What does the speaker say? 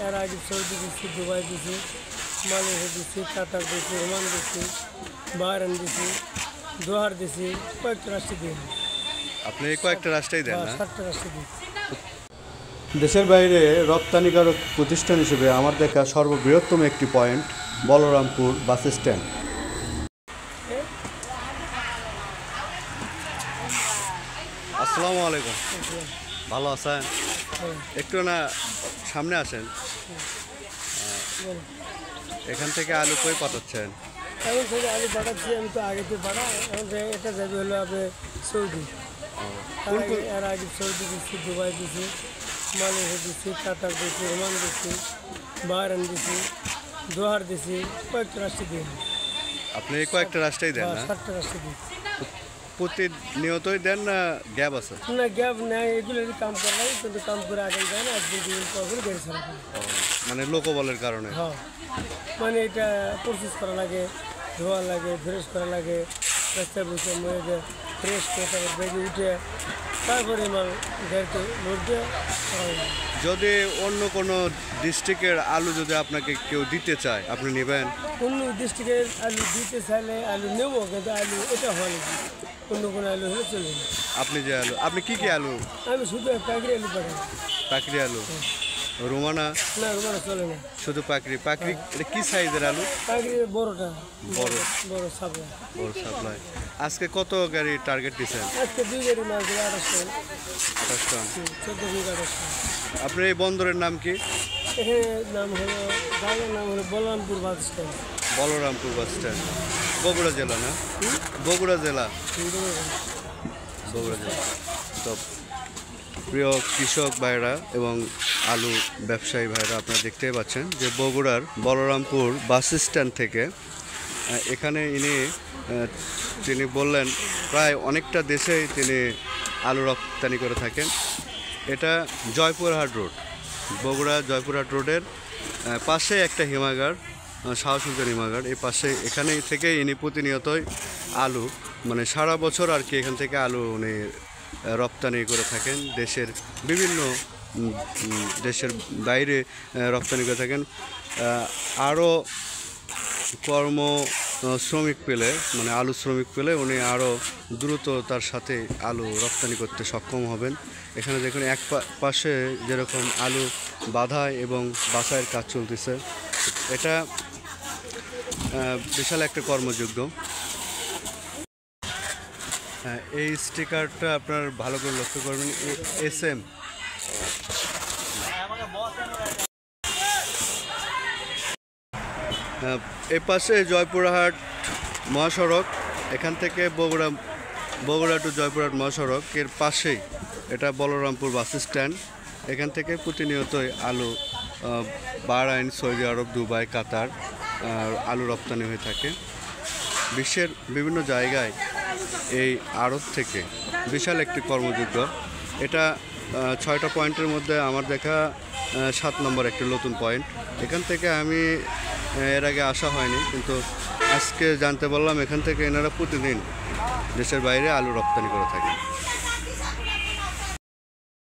এর আগে সৌদি দিচ্ছি, দুবাই দিচ্ছি, মালয়েশিয়া দিচ্ছি, কাতার দিচ্ছি, ওমান দিচ্ছি, বাহরাইন দিচ্ছি, দোহার দিচ্ছি, কয়েকটা রাষ্ট্রে দিই। আপনি কয়েকটা রাষ্ট্রেই দেন না? 7টা রাষ্ট্রে দিই। দেশের বাইরে রপ্তানিকারক প্রতিষ্ঠান হিসেবে আমার দেখা সর্ববৃহত্তম একটি পয়েন্ট বলরামপুর বাস স্ট্যান্ড। আসসালামু আলাইকুম, ভালো আছেন? একটু না সামনে আসেন। এখান থেকে আলু কই পাঠাচ্ছেন? এখন থেকে আলু পাঠাচ্ছি, আমি তো আগে তো পাঠা, এখন এটা যাবে হলো আপনার সৌদি। এর আগে সৌদি দিচ্ছি, দুবাই দিচ্ছি, মালয়েশিয়া দিচ্ছি, কাতার দিচ্ছি, ওমান দিচ্ছি, বাহরাইন দিচ্ছি, দোহার দিচ্ছি, কয়েকটা রাষ্ট্রে দিই। আপনি কয়েকটা রাষ্ট্রেই দেন না? 7টা রাষ্ট্রে দিই। প্রতিনিয়তই দেন না গ্যাপ আছে? না, গ্যাপ নেই, এগুলো কাম করা কিন্তু কাম করে আগে যায় না, একদিন দুদিন পর করে গাড়ি ছাড়া। মানে লোকবলের কারণে? হ্যাঁ, মানে এটা প্রসেস করা লাগে, ধোয়া লাগে, ফ্রেশ করা লাগে, রাস্তায় বসে মরে ফ্রেশ করে তারপর বেগে উঠে তারপরে মাল গাড়িতে লোড দিয়ে করা লাগে। যদি অন্য কোনো ডিস্ট্রিক্টের আলু যদি আপনাকে কেউ দিতে চায়, আপনি নেবেন? অন্য ডিস্ট্রিক্টের আলু দিতে চাইলে আলু নেবো, কিন্তু আলু এটা হয় নাকি অন্য কোনো আলু হলে চলবে না। আপনি যে আলু, আপনি কি আলু? আমি শুধু পাকড়ি আলু পাঠাই। পাকড়ি আলু? রোমানা? না, রোমানা চলে না, শুধু পাকড়ি। পাকড়ি এটা কি সাইজের আলু? পাকড়ি বড়টা, বড় বড় সাপ্লাই। বড় সাপ্লাই। আজকে কত গাড়ি টার্গেট দিচ্ছেন? আজকে 2 গাড়ি মাল দিলে 28 টন। 14 আপনার এই বন্দরের নাম কি? এখানে নাম হলো, জায়গার নাম হলো Balrampur bus stand. Balrampur bus stand, Bogura জেলা না? বগুড়া জেলা, বগুড়া জেলা। তো প্রিয় কৃষক ভাইরা এবং আলু ব্যবসায়ী ভাইরা, আপনারা দেখতেই পাচ্ছেন যে বগুড়ার বলরামপুর বাস স্ট্যান্ড থেকে এখানে তিনি বললেন প্রায় অনেকটা দেশেই তিনি আলু রপ্তানি করে থাকেন। এটা জয়পুরহাট রোড, বগুড়া জয়পুরহাট রোডের পাশে একটা হিমাগার, শাহ সুলতান হিমাগার, এই পাশে এখানেই থেকে ইনি প্রতিনিয়তই আলু মানে সারা বছর আর কি এখান থেকে আলু উনি রপ্তানি করে থাকেন, দেশের বিভিন্ন দেশের বাইরে রপ্তানি করে থাকেন। আরও কর্ম শ্রমিক পেলে মানে আলু শ্রমিক পেলে উনি আরও দ্রুত তার সাথে আলু রপ্তানি করতে সক্ষম হবেন। এখানে দেখুন এক পাশে যেরকম আলু বাঁধাই এবং বাছাইয়ের কাজ চলতেছে, এটা বিশাল একটা কর্মযোগ্য। এই স্টিকারটা আপনার ভালো করে লক্ষ্য করবেন, SM। এ পাশে জয়পুরহাট মহাসড়ক, এখান থেকে বগুড়া টু জয়পুরহাট মহাসড়ক এর পাশেই এটা বলরামপুর বাস স্ট্যান্ড। এখান থেকে প্রতিনিয়তই আলু বাহরাইন, সৌদি আরব, দুবাই, কাতার আলু রপ্তানি হয়ে থাকে। বিশ্বের বিভিন্ন জায়গায় এই আড়ত থেকে বিশাল একটি কর্মযোগ্য। এটা 6টা পয়েন্টের মধ্যে আমার দেখা 7 নম্বর একটি নতুন পয়েন্ট। এখান থেকে আমি এর আগে আসা হয়নি, কিন্তু আজকে জানতে পারলাম এখান থেকে এনারা প্রতিদিন দেশের বাইরে আলু রপ্তানি করে থাকে।